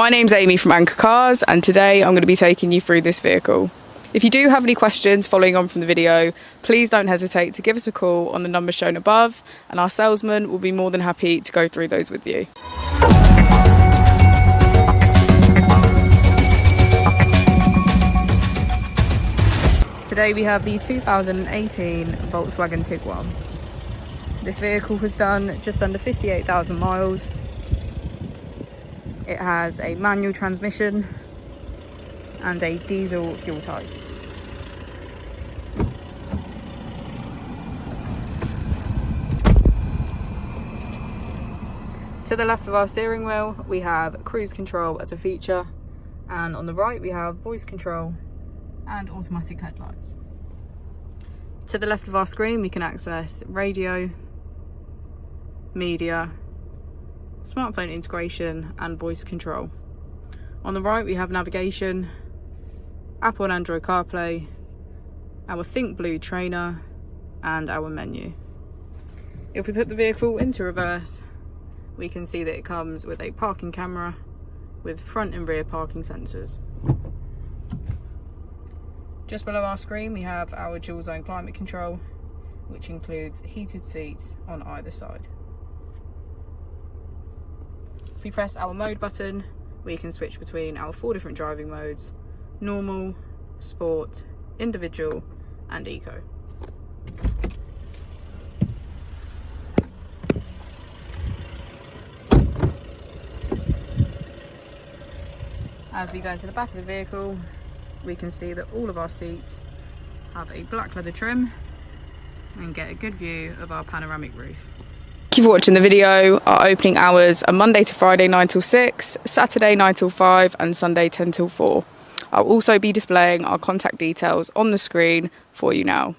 My name's Amy from Anchor Cars, and today I'm going to be taking you through this vehicle. If you do have any questions following on from the video, please don't hesitate to give us a call on the number shown above, and our salesman will be more than happy to go through those with you. Today we have the 2018 Volkswagen Tiguan. This vehicle has done just under 58,000 miles. It has a manual transmission and a diesel fuel type. To the left of our steering wheel we have cruise control as a feature, and on the right we have voice control and automatic headlights. To the left of our screen we can access radio, media, smartphone integration and voice control. On the right we have navigation, Apple and Android CarPlay, our Think Blue trainer and our menu. If we put the vehicle into reverse, we can see that it comes with a parking camera with front and rear parking sensors. Just below our screen we have our dual zone climate control, which includes heated seats on either side. If we press our mode button, we can switch between our 4 different driving modes: normal, sport, individual and eco. As we go into the back of the vehicle, we can see that all of our seats have a black leather trim and get a good view of our panoramic roof. Thank you for watching the video. Our opening hours are Monday to Friday 9 till 6, Saturday 9 till 5 and Sunday 10 till 4. I'll also be displaying our contact details on the screen for you now.